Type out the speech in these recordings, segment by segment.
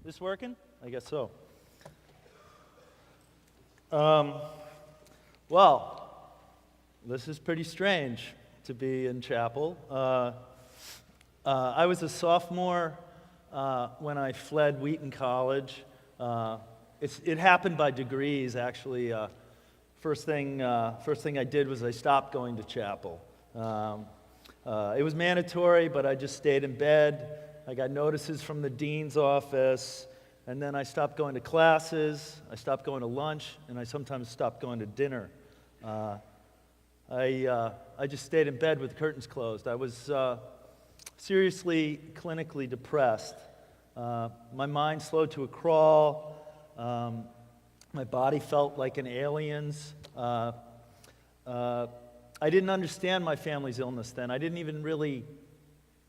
This working? I guess so. Well, this is pretty strange to be in chapel. I was a sophomore when I fled Wheaton College. It happened by degrees, actually. First thing I did was I stopped going to chapel. It was mandatory, but I just stayed in bed. I got notices from the dean's office, and then I stopped going to classes, I stopped going to lunch, and I sometimes stopped going to dinner. I just stayed in bed with the curtains closed. I was seriously clinically depressed. My mind slowed to a crawl. My body felt like an alien's. I didn't understand my family's illness then. I didn't even really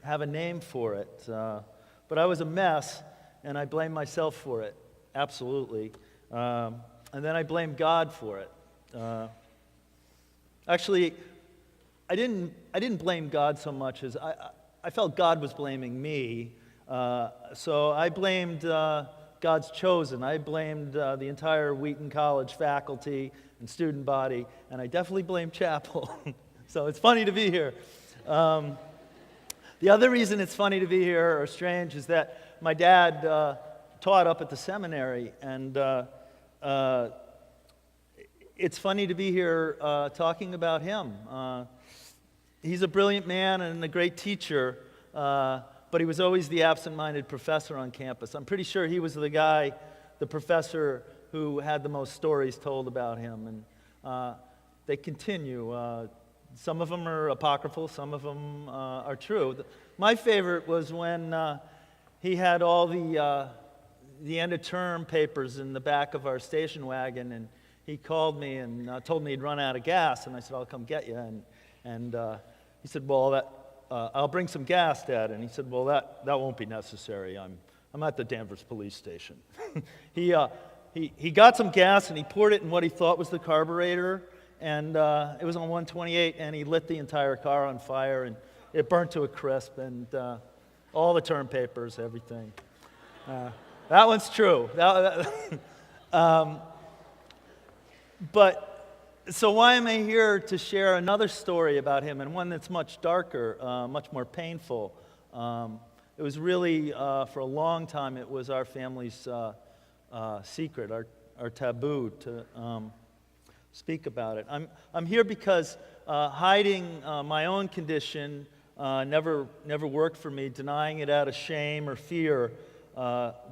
have a name for it. But I was a mess, and I blamed myself for it, absolutely. And then I blamed God for it. Actually, I didn't blame God so much as I felt God was blaming me. So I blamed God's chosen. I blamed the entire Wheaton College faculty and student body, and I definitely blamed chapel. So it's funny to be here. The other reason it's funny to be here or strange is that my dad taught up at the seminary, and it's funny to be here talking about him. He's a brilliant man and a great teacher, but he was always the absent-minded professor on campus. I'm pretty sure he was the professor who had the most stories told about him, and they continue. Some of them are apocryphal, some of them are true. My favorite was when he had all the end-of-term papers in the back of our station wagon, and he called me and told me he'd run out of gas, and I said, I'll come get you. And he said, well, I'll bring some gas, Dad. And he said, well, that won't be necessary. I'm at the Danvers police station. He got some gas, and he poured it in what he thought was the carburetor, and it was on 128, and he lit the entire car on fire, and it burnt to a crisp, and all the term papers, everything. That one's true. But so why am I here to share another story about him, and one that's much darker, much more painful? It was really, for a long time, it was our family's secret, our taboo to speak about it. I'm here because hiding my own condition never worked for me. Denying it out of shame or fear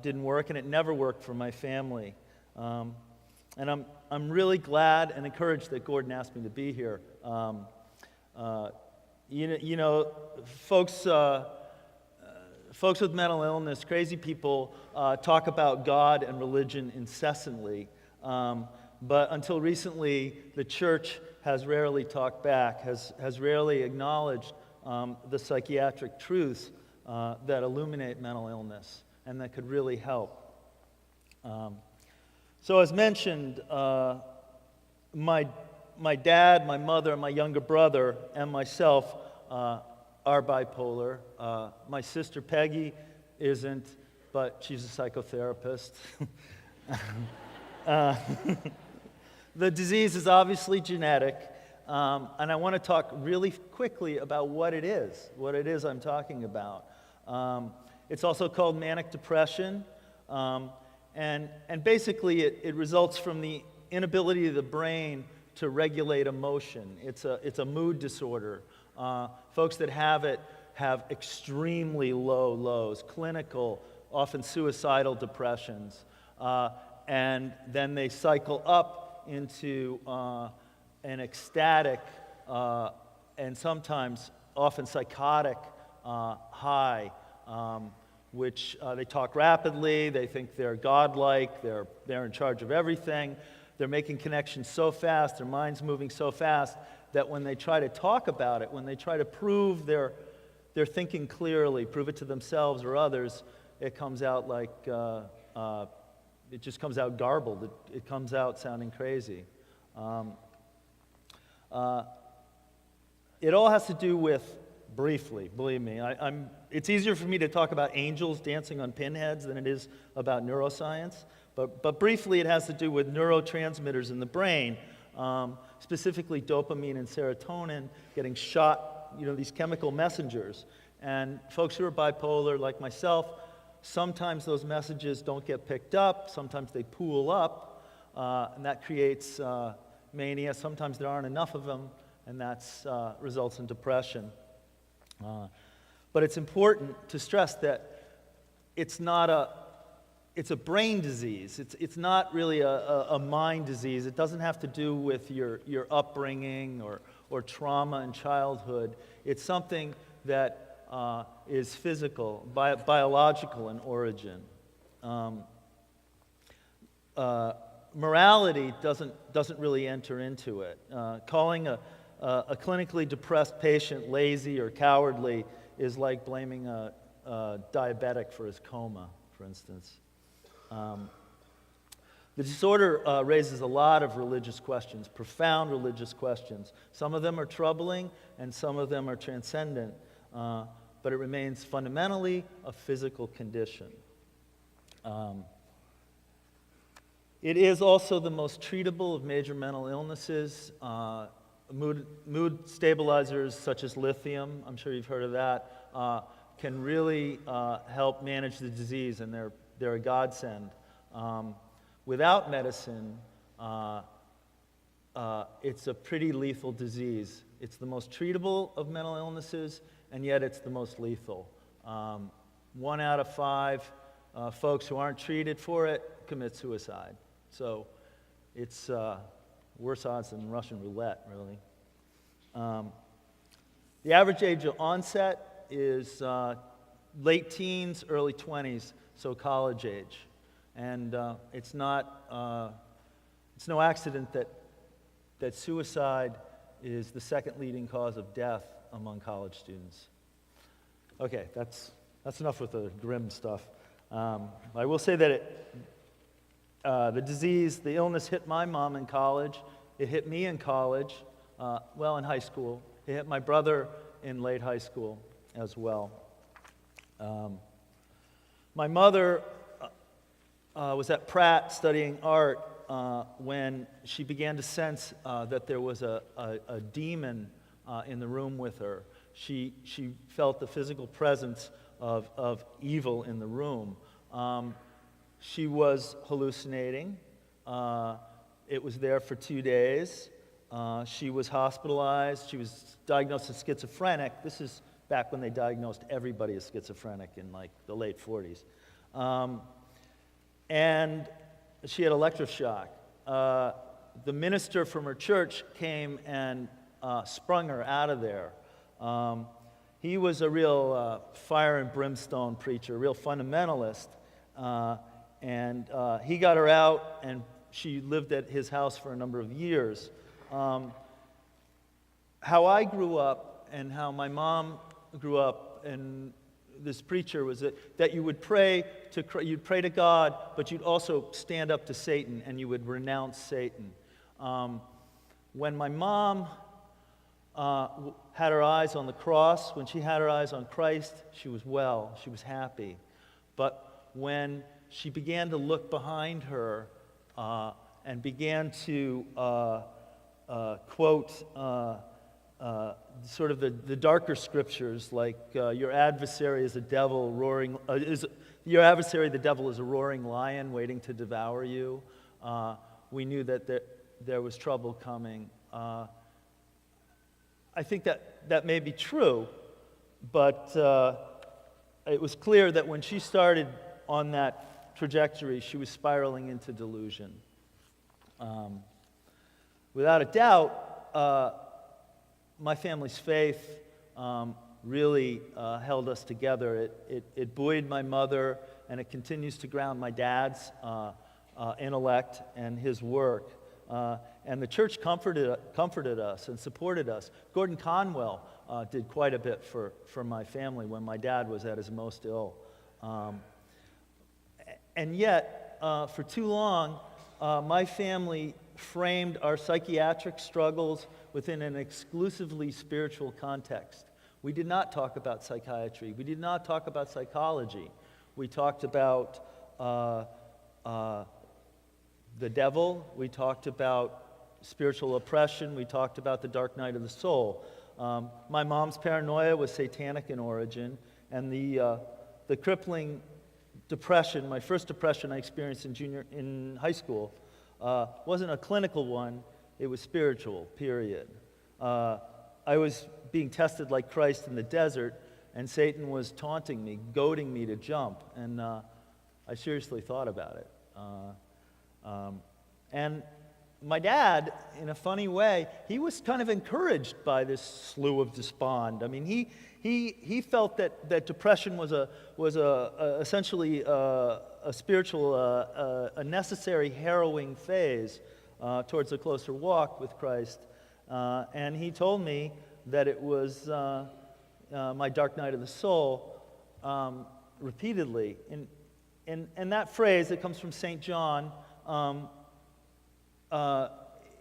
didn't work, and it never worked for my family. And I'm really glad and encouraged that Gordon asked me to be here. Folks with mental illness, crazy people, talk about God and religion incessantly. But until recently, the church has rarely talked back, has rarely acknowledged the psychiatric truths that illuminate mental illness and that could really help. So as mentioned, my dad, my mother, my younger brother, and myself are bipolar. My sister Peggy isn't, but she's a psychotherapist. The disease is obviously genetic, and I want to talk really quickly about what it is I'm talking about. It's also called manic depression. And basically, it results from the inability of the brain to regulate emotion. It's a mood disorder. Folks that have it have extremely low lows, clinical, often suicidal depressions. And then they cycle up into an ecstatic and sometimes often psychotic high, which they talk rapidly, they think they're godlike, they're in charge of everything, they're making connections so fast, their mind's moving so fast, that when they try to talk about it, when they try to prove they're thinking clearly, prove it to themselves or others, it comes out like, it just comes out garbled, it comes out sounding crazy. It all has to do with, briefly, believe me, it's easier for me to talk about angels dancing on pinheads than it is about neuroscience. But briefly, it has to do with neurotransmitters in the brain, specifically dopamine and serotonin getting shot, these chemical messengers. And folks who are bipolar, like myself, sometimes those messages don't get picked up, sometimes they pool up, and that creates mania. Sometimes there aren't enough of them, and that results in depression. But it's important to stress that it's a brain disease. It's not really a mind disease. It doesn't have to do with your upbringing or trauma in childhood. It's something that is physical, biological in origin. Morality doesn't really enter into it. Calling a clinically depressed patient lazy or cowardly is like blaming a diabetic for his coma, for instance. The disorder raises a lot of religious questions, profound religious questions. Some of them are troubling, and some of them are transcendent, but it remains fundamentally a physical condition. It is also the most treatable of major mental illnesses. Mood stabilizers such as lithium, I'm sure you've heard of that, can really help manage the disease, and they're a godsend. Without medicine, it's a pretty lethal disease. It's the most treatable of mental illnesses, and yet it's the most lethal. 1 out of 5 folks who aren't treated for it commit suicide. So it's worse odds than Russian roulette, really. The average age of onset is late teens, early 20s, so college age. And it's no accident that suicide is the second leading cause of death among college students. Okay, that's enough with the grim stuff. I will say that the illness hit my mom in college. It hit me in college, in high school. It hit my brother in late high school as well. My mother was at Pratt studying art when she began to sense that there was a demon in the room with her. She felt the physical presence of evil in the room. She was hallucinating. It was there for 2 days. She was hospitalized. She was diagnosed as schizophrenic. This is back when they diagnosed everybody as schizophrenic in like the late 40s. And she had electroshock. The minister from her church came and sprung her out of there. He was a real fire and brimstone preacher, a real fundamentalist. And he got her out, and she lived at his house for a number of years. How I grew up and how my mom grew up and this preacher was that you would pray to God, but you'd also stand up to Satan and you would renounce Satan. When my mom had her eyes on the cross, when she had her eyes on Christ, she was well, she was happy. But when she began to look behind her and began to quote sort of the darker scriptures, like your adversary is a devil roaring. Your adversary, the devil, is a roaring lion waiting to devour you. We knew that there was trouble coming. I think that may be true, but it was clear that when she started on that trajectory, she was spiraling into delusion. Without a doubt, my family's faith really held us together. It buoyed my mother, and it continues to ground my dad's intellect and his work. And the church comforted us and supported us. Gordon Conwell did quite a bit for my family when my dad was at his most ill. And yet, for too long, my family framed our psychiatric struggles within an exclusively spiritual context. We did not talk about psychiatry. We did not talk about psychology. We talked about the devil. We talked about spiritual oppression. We talked about the dark night of the soul. My mom's paranoia was satanic in origin, and the crippling depression, my first depression I experienced in high school, wasn't a clinical one. It was spiritual, period. I was being tested like Christ in the desert, and Satan was taunting me, goading me to jump, and I seriously thought about it. And my dad, in a funny way, he was kind of encouraged by this slew of despond. I mean, he felt that depression was essentially a spiritual, a necessary harrowing phase towards a closer walk with Christ. And he told me that it was my dark night of the soul repeatedly. And that phrase that comes from St. John,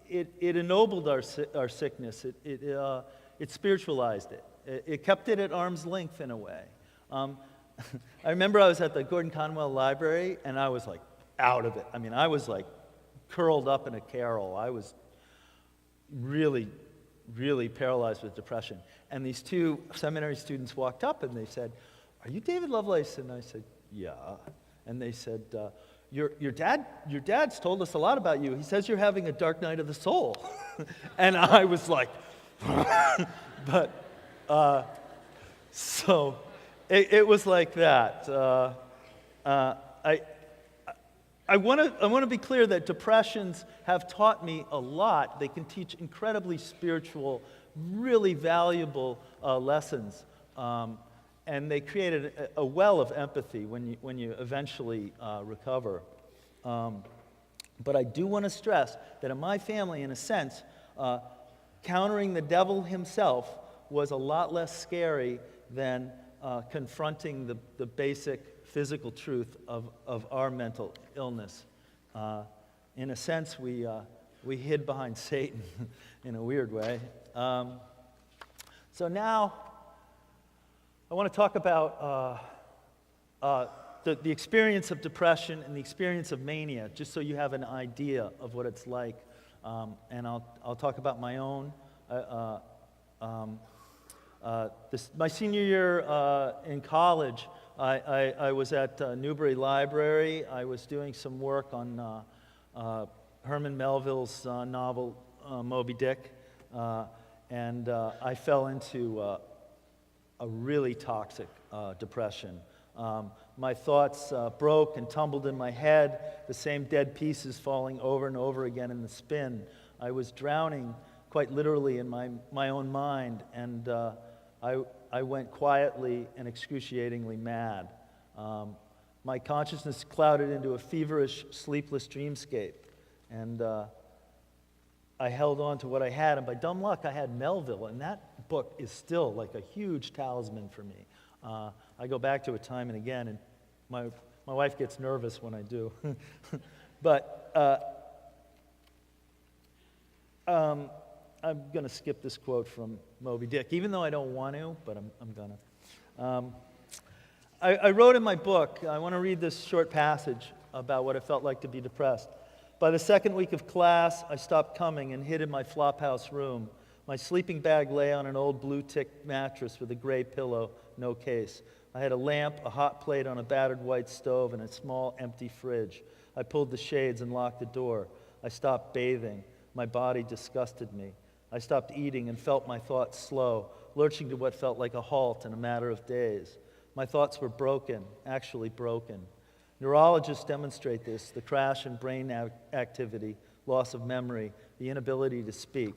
it ennobled our sickness. It spiritualized it. It kept it at arm's length in a way. I remember I was at the Gordon Conwell Library, and I was like out of it. I mean, I was like curled up in a carrel. I was really, really paralyzed with depression. And these two seminary students walked up, and they said, "Are you David Lovelace?" And I said, "Yeah." And they said, Your dad's told us a lot about you. He says you're having a dark night of the soul." And I was like, but, so it was like that. I want to be clear that depressions have taught me a lot. They can teach incredibly spiritual, really valuable lessons. And they created a well of empathy when you eventually recover. But I do want to stress that in my family, in a sense, countering the devil himself was a lot less scary than confronting the basic physical truth of our mental illness. In a sense, we hid behind Satan in a weird way. So now, I want to talk about the experience of depression and the experience of mania, just so you have an idea of what it's like. And I'll talk about my own. My senior year in college, I was at Newbury Library. I was doing some work on Herman Melville's novel Moby Dick, and I fell into a really toxic depression. My thoughts broke and tumbled in my head, the same dead pieces falling over and over again in the spin. I was drowning quite literally in my own mind, and I went quietly and excruciatingly mad. My consciousness clouded into a feverish, sleepless dreamscape, and I held on to what I had, and by dumb luck, I had Melville, and that book is still like a huge talisman for me. I go back to it time and again, and my wife gets nervous when I do. But I'm going to skip this quote from Moby Dick, even though I don't want to, but I'm going to. I wrote in my book, I want to read this short passage about what it felt like to be depressed. By the second week of class, I stopped coming and hid in my flophouse room. My sleeping bag lay on an old blue-tick mattress with a gray pillow, no case. I had a lamp, a hot plate on a battered white stove, and a small empty fridge. I pulled the shades and locked the door. I stopped bathing. My body disgusted me. I stopped eating and felt my thoughts slow, lurching to what felt like a halt in a matter of days. My thoughts were broken, actually broken. Neurologists demonstrate this, the crash in brain activity, loss of memory, the inability to speak.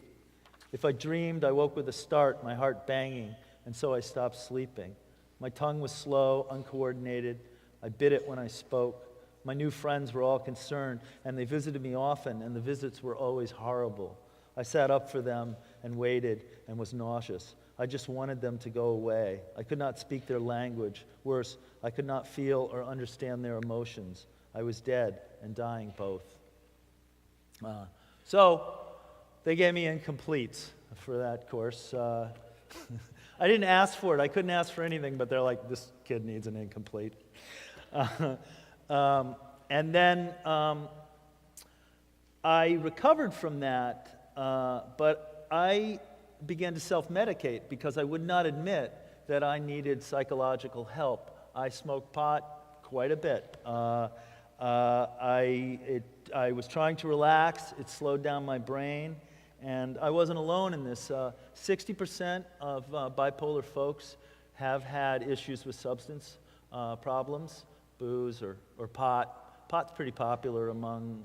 If I dreamed, I woke with a start, my heart banging, and so I stopped sleeping. My tongue was slow, uncoordinated. I bit it when I spoke. My new friends were all concerned, and they visited me often, and the visits were always horrible. I sat up for them and waited and was nauseous. I just wanted them to go away. I could not speak their language. Worse, I could not feel or understand their emotions. I was dead and dying both. So they gave me incompletes for that course. I didn't ask for it. I couldn't ask for anything, but they're like, this kid needs an incomplete. And then I recovered from that, but I began to self-medicate because I would not admit that I needed psychological help. I smoked pot quite a bit. I was trying to relax. It slowed down my brain. And I wasn't alone in this. 60% of bipolar folks have had issues with substance problems, booze or pot. Pot's pretty popular among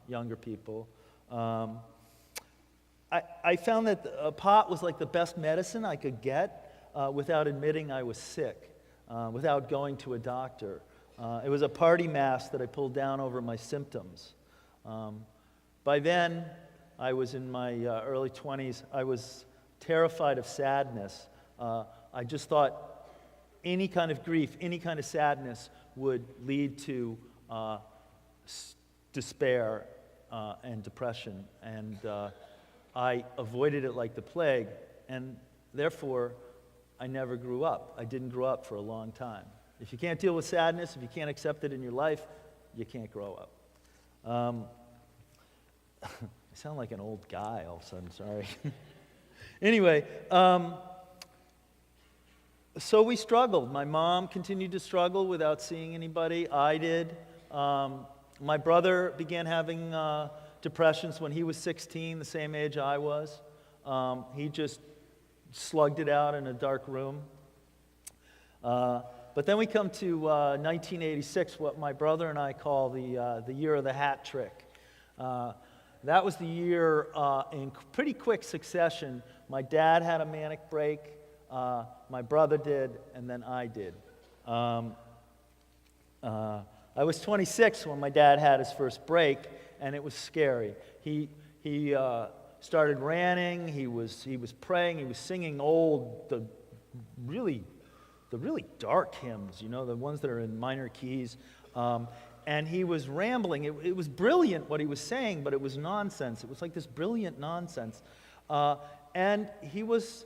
younger people. I found that pot was like the best medicine I could get without admitting I was sick, without going to a doctor. It was a party mask that I pulled down over my symptoms. By then, I was in my early 20s. I was terrified of sadness. I just thought any kind of grief, any kind of sadness would lead to despair and depression. And I avoided it like the plague. And therefore, I never grew up. I didn't grow up for a long time. If you can't deal with sadness, if you can't accept it in your life, you can't grow up. I sound like an old guy all of a sudden, sorry. Anyway, so we struggled. My mom continued to struggle without seeing anybody. I did. My brother began having depressions when he was 16, the same age I was. He just slugged it out in a dark room. But then we come to 1986, what my brother and I call the year of the hat trick. That was the year in pretty quick succession. My dad had a manic break, my brother did, and then I did. I was 26 when my dad had his first break, and it was scary. He started ranting, he was praying, he was singing the really dark hymns, you know, the ones that are in minor keys. And he was rambling. It was brilliant what he was saying, but it was nonsense. It was like this brilliant nonsense. And he was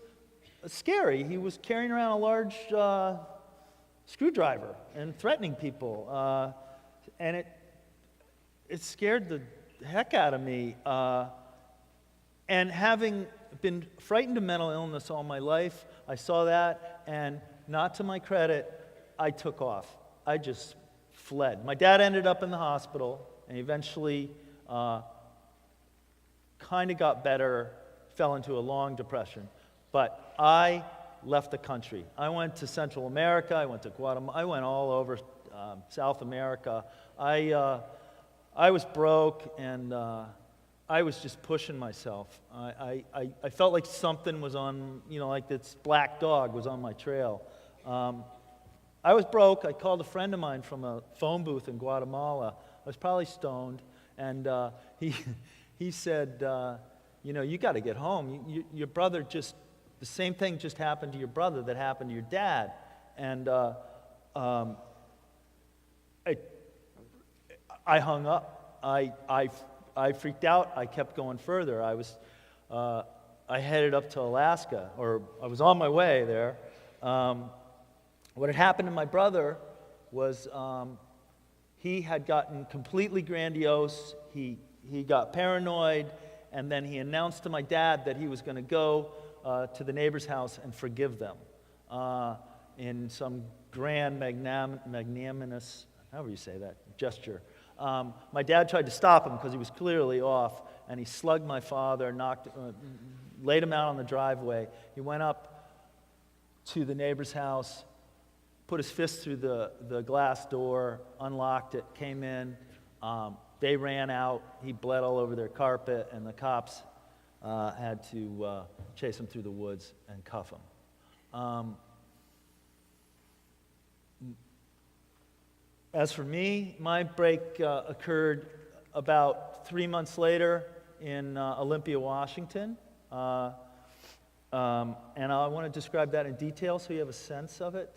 scary. He was carrying around a large screwdriver and threatening people. And it scared the heck out of me. And having been frightened of mental illness all my life, I saw that, and not to my credit, I took off. I just fled. My dad ended up in the hospital, and eventually kind of got better, fell into a long depression. But I left the country. I went to Central America, I went to Guatemala, I went all over South America. I was broke, and I was just pushing myself. I felt like something was on, you know, like this black dog was on my trail. I was broke. I called a friend of mine from a phone booth in Guatemala. I was probably stoned, and he said, you know, you got to get home. Your brother the same thing just happened to your brother that happened to your dad. And I hung up. I freaked out. I kept going further. I headed up to Alaska, or I was on my way there. What had happened to my brother was he had gotten completely grandiose. He got paranoid, and then he announced to my dad that he was going to go to the neighbor's house and forgive them in some grand, magnanimous, however you say that, gesture. My dad tried to stop him because he was clearly off, and he slugged my father, laid him out on the driveway. He went up to the neighbor's house, put his fist through the glass door, unlocked it, came in. They ran out. He bled all over their carpet, and the cops had to chase him through the woods and cuff him. As for me, my break occurred about 3 months later in Olympia, Washington. And I want to describe that in detail so you have a sense of it.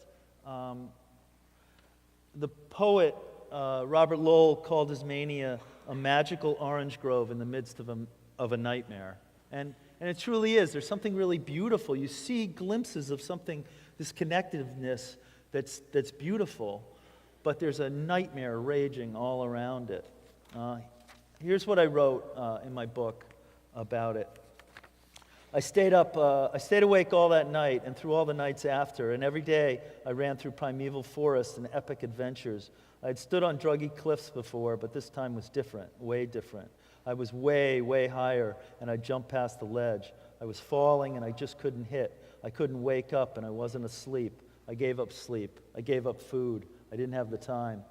The poet Robert Lowell called his mania a magical orange grove in the midst of a nightmare. And And it truly is. There's something really beautiful. You see glimpses of something, this connectiveness that's beautiful, but there's a nightmare raging all around it. Here's what I wrote in my book about it. I stayed awake all that night and through all the nights after, and every day I ran through primeval forests and epic adventures. I had stood on druggy cliffs before, but this time was different, way different. I was way, way higher, and I jumped past the ledge. I was falling, and I just couldn't hit. I couldn't wake up, and I wasn't asleep. I gave up sleep. I gave up food. I didn't have the time.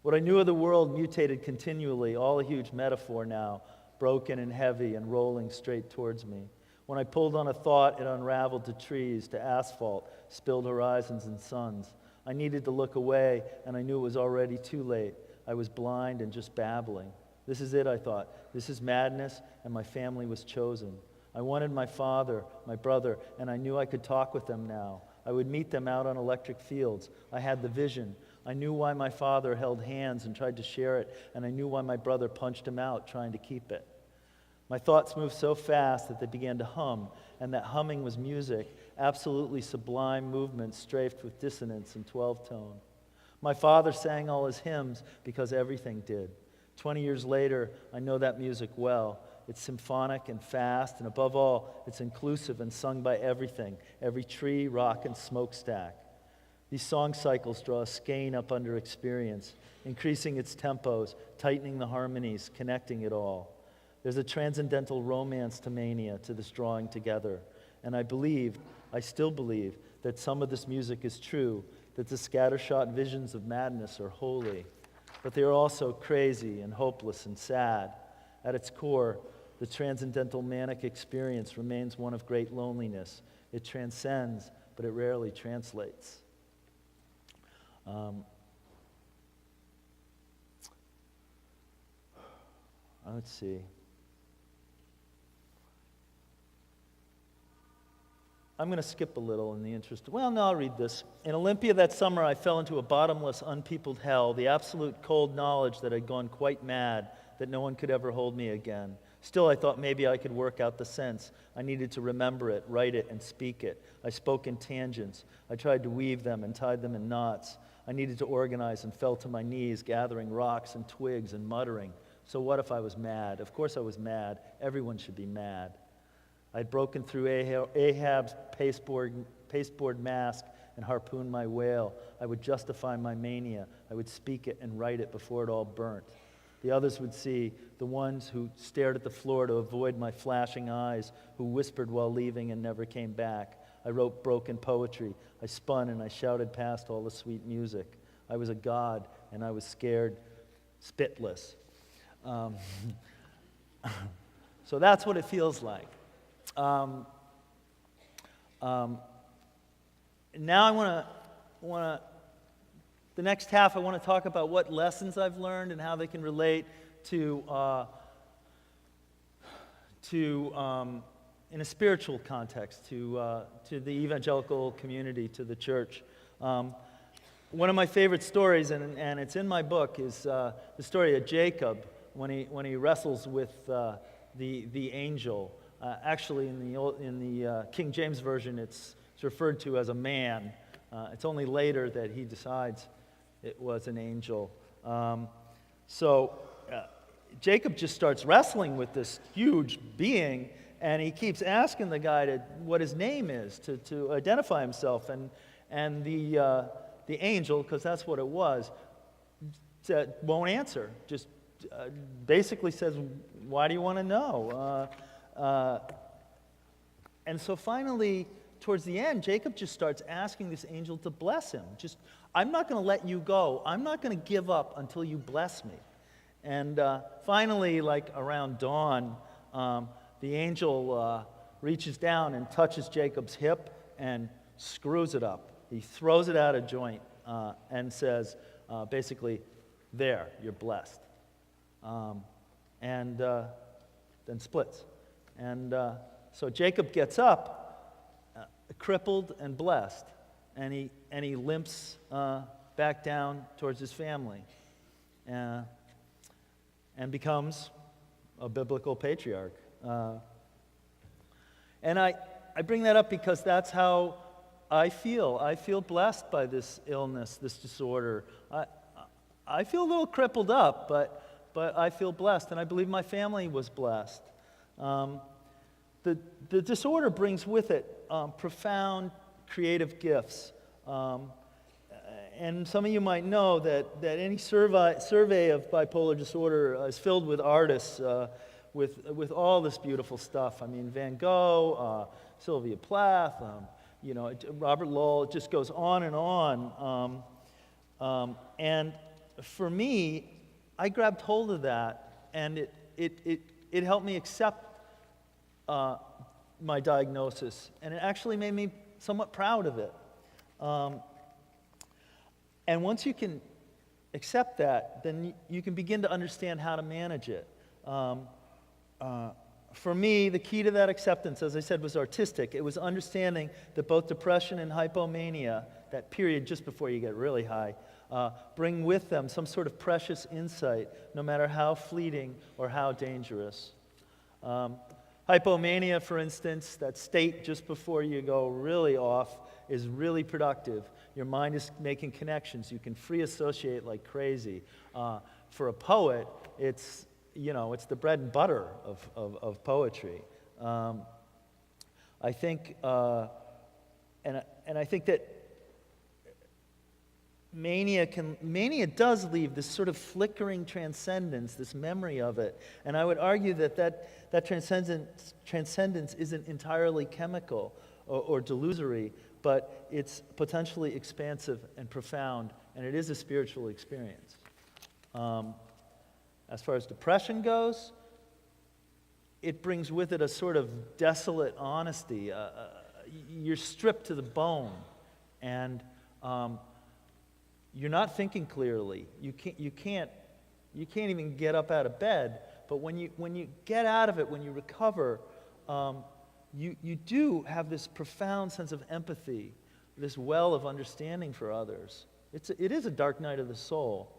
What I knew of the world mutated continually, all a huge metaphor now, broken and heavy and rolling straight towards me. When I pulled on a thought, it unraveled to trees, to asphalt, spilled horizons and suns. I needed to look away, and I knew it was already too late. I was blind and just babbling. This is it, I thought. This is madness, and my family was chosen. I wanted my father, my brother, and I knew I could talk with them now. I would meet them out on electric fields. I had the vision. I knew why my father held hands and tried to share it, and I knew why my brother punched him out trying to keep it. My thoughts moved so fast that they began to hum, and that humming was music, absolutely sublime movement strafed with dissonance and 12-tone. My father sang all his hymns because everything did. 20 years later, I know that music well. It's symphonic and fast, and above all, it's inclusive and sung by everything, every tree, rock, and smokestack. These song cycles draw a skein up under experience, increasing its tempos, tightening the harmonies, connecting it all. There's a transcendental romance to mania, to this drawing together. And I still believe, that some of this music is true, that the scattershot visions of madness are holy. But they are also crazy and hopeless and sad. At its core, the transcendental manic experience remains one of great loneliness. It transcends, but it rarely translates. Let's see. I'm going to skip a little in the interest. Well, no, I'll read this. In Olympia that summer, I fell into a bottomless, unpeopled hell, the absolute cold knowledge that I'd gone quite mad, that no one could ever hold me again. Still, I thought maybe I could work out the sense. I needed to remember it, write it, and speak it. I spoke in tangents. I tried to weave them and tied them in knots. I needed to organize and fell to my knees, gathering rocks and twigs and muttering. So what if I was mad? Of course I was mad. Everyone should be mad. I'd broken through Ahab's pasteboard mask and harpooned my whale. I would justify my mania. I would speak it and write it before it all burnt. The others would see, the ones who stared at the floor to avoid my flashing eyes, who whispered while leaving and never came back. I wrote broken poetry. I spun and I shouted past all the sweet music. I was a god, and I was scared spitless. So that's what it feels like. Now I want to, the next half I want to talk about what lessons I've learned and how they can relate to in a spiritual context, to the evangelical community, to the church. One of my favorite stories, and it's in my book, is the story of Jacob when he wrestles with the angel. Actually, in the King James Version, it's referred to as a man. It's only later that he decides it was an angel. Jacob just starts wrestling with this huge being, and he keeps asking the guy what his name is to identify himself. And the angel, because that's what it was, won't answer. Just basically says, "Why do you want to know?" And so finally, towards the end, Jacob just starts asking this angel to bless him. I'm not going to let you go. I'm not going to give up until you bless me. And finally, like around dawn, the angel reaches down and touches Jacob's hip and screws it up. He throws it out of joint and says, basically, there, you're blessed. And then splits. And so Jacob gets up, crippled and blessed, and he limps back down towards his family, and becomes a biblical patriarch. And I bring that up because that's how I feel. I feel blessed by this illness, this disorder. I feel a little crippled up, but I feel blessed, and I believe my family was blessed. The disorder brings with it profound creative gifts. And some of you might know that any survey of bipolar disorder is filled with artists with all this beautiful stuff. I mean, Van Gogh, Sylvia Plath, Robert Lowell. It just goes on and on. And for me, I grabbed hold of that, and it helped me accept my diagnosis, and it actually made me somewhat proud of it. And once you can accept that, then you can begin to understand how to manage it. For me, the key to that acceptance, as I said, was artistic. It was understanding that both depression and hypomania, that period just before you get really high, bring with them some sort of precious insight, no matter how fleeting or how dangerous. Hypomania, for instance, that state just before you go really off, is really productive. Your mind is making connections. You can free associate like crazy. For a poet, it's the bread and butter of poetry. I think, and I think that mania does leave this sort of flickering transcendence, this memory of it. And I would argue that transcendence isn't entirely chemical or delusory, but it's potentially expansive and profound, and it is a spiritual experience. As far as depression goes, it brings with it a sort of desolate honesty. You're stripped to the bone, and you're not thinking clearly. You can't even get up out of bed. But when you get out of it, when you recover, you do have this profound sense of empathy, this well of understanding for others. It is a dark night of the soul.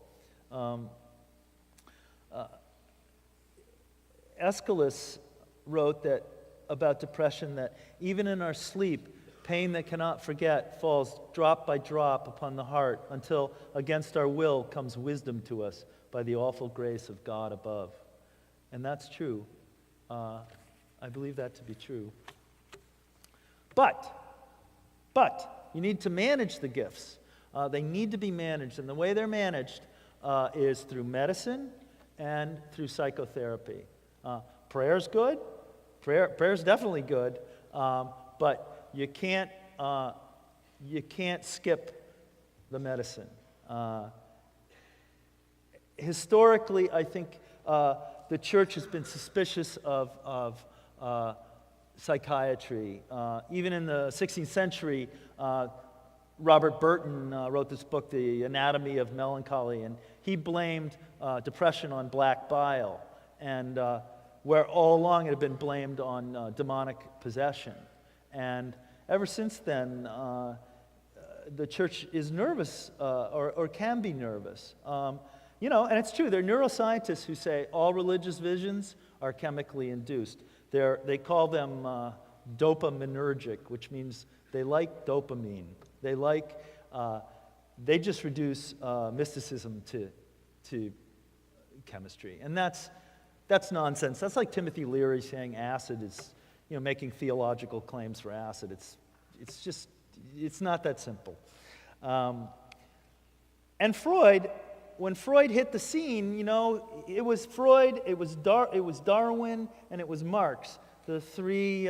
Aeschylus wrote about depression that even in our sleep, pain that cannot forget falls drop by drop upon the heart until against our will comes wisdom to us by the awful grace of God above. And that's true. I believe that to be true. But you need to manage the gifts. They need to be managed, and the way they're managed is through medicine and through psychotherapy. Prayer's good. Prayer's definitely good, but you can't skip the medicine. Historically, I think the church has been suspicious of psychiatry. Even in the 16th century, Robert Burton wrote this book, The Anatomy of Melancholy, and he blamed depression on black bile, and where all along it had been blamed on demonic possession. And ever since then, the church is nervous, or can be nervous. And it's true, there are neuroscientists who say all religious visions are chemically induced. They call them dopaminergic, which means they like dopamine. They just reduce mysticism to chemistry. And that's nonsense. That's like Timothy Leary saying acid is, making theological claims for acid. It's not that simple. And Freud, when Freud hit the scene, it was Freud, it was Darwin, and it was Marx, the three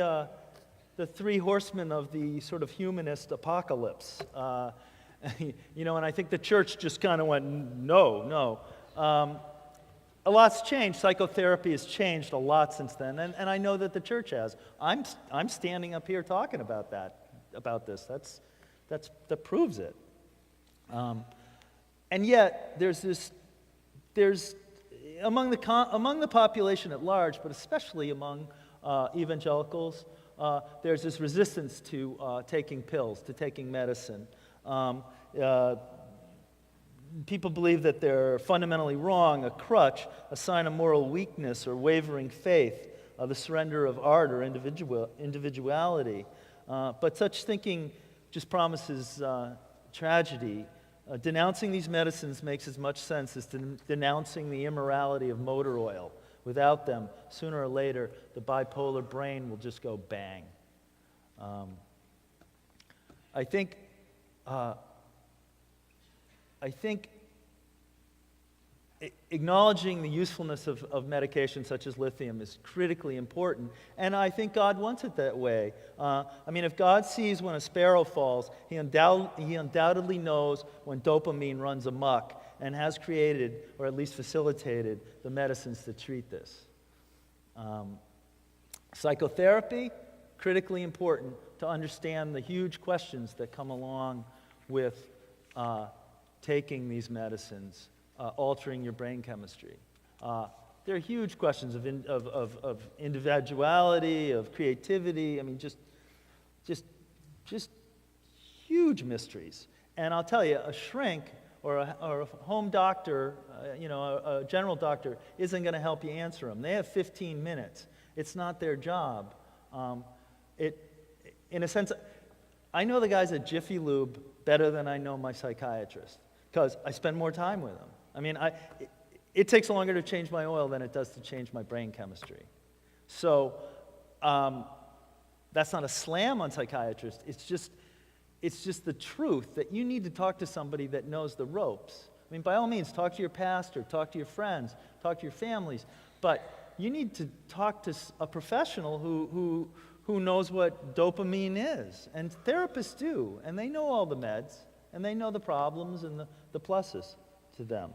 horsemen of the sort of humanist apocalypse. And I think the church just kind of went, no. A lot's changed. Psychotherapy has changed a lot since then, and I know that the church has. I'm standing up here talking about this. That proves it. And yet there's among the population at large, but especially among evangelicals, there's this resistance to taking pills, to taking medicine. People believe that they're fundamentally wrong, a crutch, a sign of moral weakness or wavering faith. the surrender of art or individuality. But such thinking just promises tragedy. Denouncing these medicines makes as much sense as denouncing the immorality of motor oil. Without them, sooner or later, the bipolar brain will just go bang. I think acknowledging the usefulness of medication such as lithium is critically important, and I think God wants it that way. If God sees when a sparrow falls, he undoubtedly knows when dopamine runs amok and has created, or at least facilitated, the medicines to treat this. Psychotherapy, critically important to understand the huge questions that come along with taking these medicines. Altering your brain chemistry. There are huge questions of individuality, of creativity. Just huge mysteries. And I'll tell you, a shrink or a home doctor, a general doctor, isn't going to help you answer them. They have 15 minutes. It's not their job. In a sense, I know the guys at Jiffy Lube better than I know my psychiatrist because I spend more time with them. It takes longer to change my oil than it does to change my brain chemistry. So that's not a slam on psychiatrists. It's just the truth that you need to talk to somebody that knows the ropes. By all means, talk to your pastor, talk to your friends, talk to your families, but you need to talk to a professional who knows what dopamine is. And therapists do, and they know all the meds, and they know the problems and the pluses to them.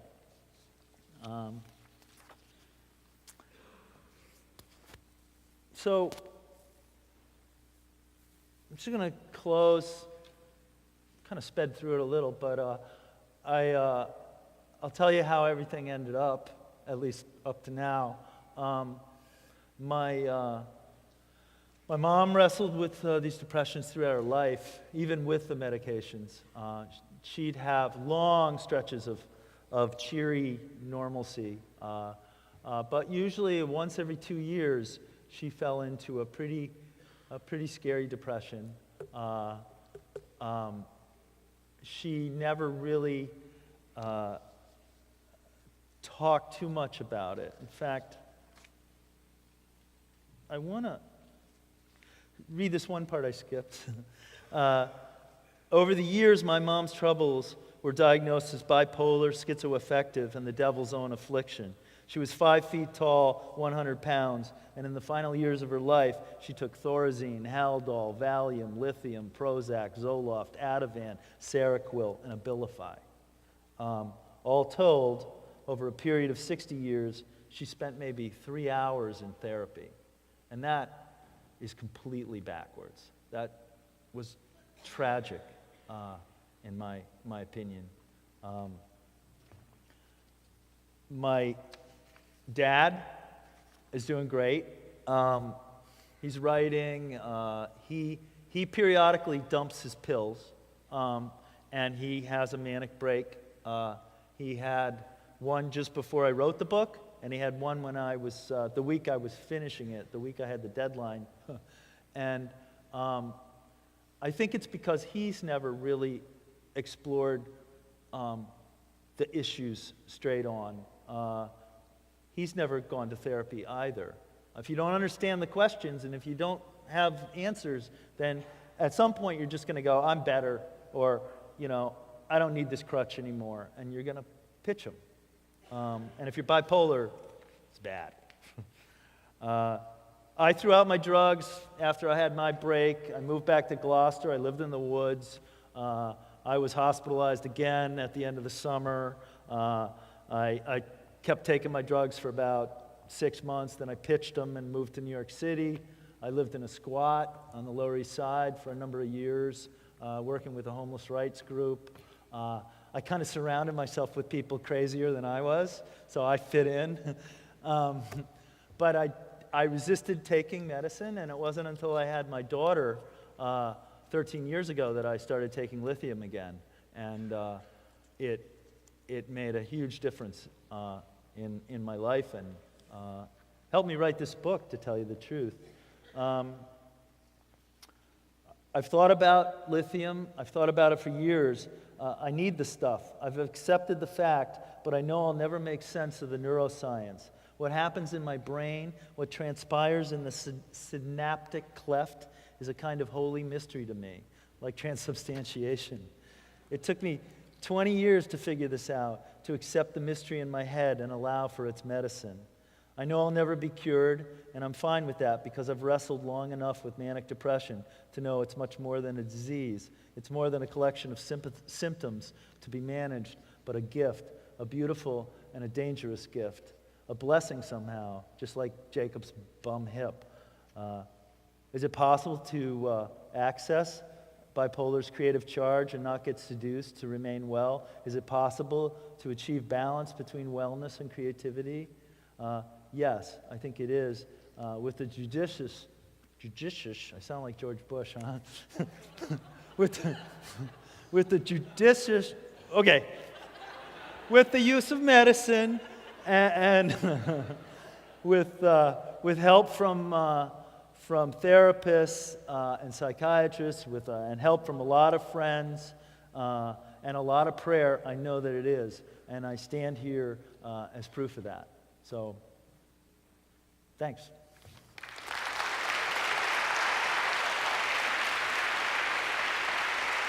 So I'm just going to close, kind of sped through it a little, but I'll tell you how everything ended up, at least up to now. My mom wrestled with these depressions throughout her life, even with the medications. She'd have long stretches of cheery normalcy. But usually once every 2 years, she fell into a pretty scary depression. She never really talked too much about it. In fact, I want to read this one part I skipped. Over the years, my mom's troubles were diagnosed as bipolar, schizoaffective, and the devil's own affliction. She was 5 feet tall, 100 pounds, and in the final years of her life, she took Thorazine, Haldol, Valium, lithium, Prozac, Zoloft, Ativan, Seroquel, and Abilify. All told, over a period of 60 years, she spent maybe 3 hours in therapy. And that is completely backwards. That was tragic, in my opinion. My dad is doing great. He's writing. He periodically dumps his pills, and he has a manic break. He had one just before I wrote the book, and he had one when I was the week I was finishing it, the week I had the deadline. And I think it's because he's never really explored the issues straight on. He's never gone to therapy either. If you don't understand the questions and if you don't have answers, then at some point you're just going to go, I'm better, or, I don't need this crutch anymore, and you're going to pitch them. And if you're bipolar, it's bad. I threw out my drugs after I had my break. I moved back to Gloucester. I lived in the woods. I was hospitalized again at the end of the summer. I kept taking my drugs for about 6 months. Then I pitched them and moved to New York City. I lived in a squat on the Lower East Side for a number of years, working with a homeless rights group. I kind of surrounded myself with people crazier than I was, so I fit in. But I resisted taking medicine, and it wasn't until I had my daughter 13 years ago that I started taking lithium again. And it made a huge difference in my life and helped me write this book, to tell you the truth. I've thought about lithium. I've thought about it for years. I need the stuff. I've accepted the fact, but I know I'll never make sense of the neuroscience. What happens in my brain, what transpires in the synaptic cleft is a kind of holy mystery to me, like transubstantiation. It took me 20 years to figure this out, to accept the mystery in my head and allow for its medicine. I know I'll never be cured, and I'm fine with that because I've wrestled long enough with manic depression to know it's much more than a disease. It's more than a collection of symptoms to be managed, but a gift, a beautiful and a dangerous gift, a blessing somehow, just like Jacob's bum hip. Is it possible to access bipolar's creative charge and not get seduced, to remain well? Is it possible to achieve balance between wellness and creativity? Yes, I think it is. With the judicious, I sound like George Bush, huh? with the judicious, okay, with the use of medicine and with help from therapists and psychiatrists, and help from a lot of friends and a lot of prayer, I know that it is. And I stand here as proof of that. So, thanks.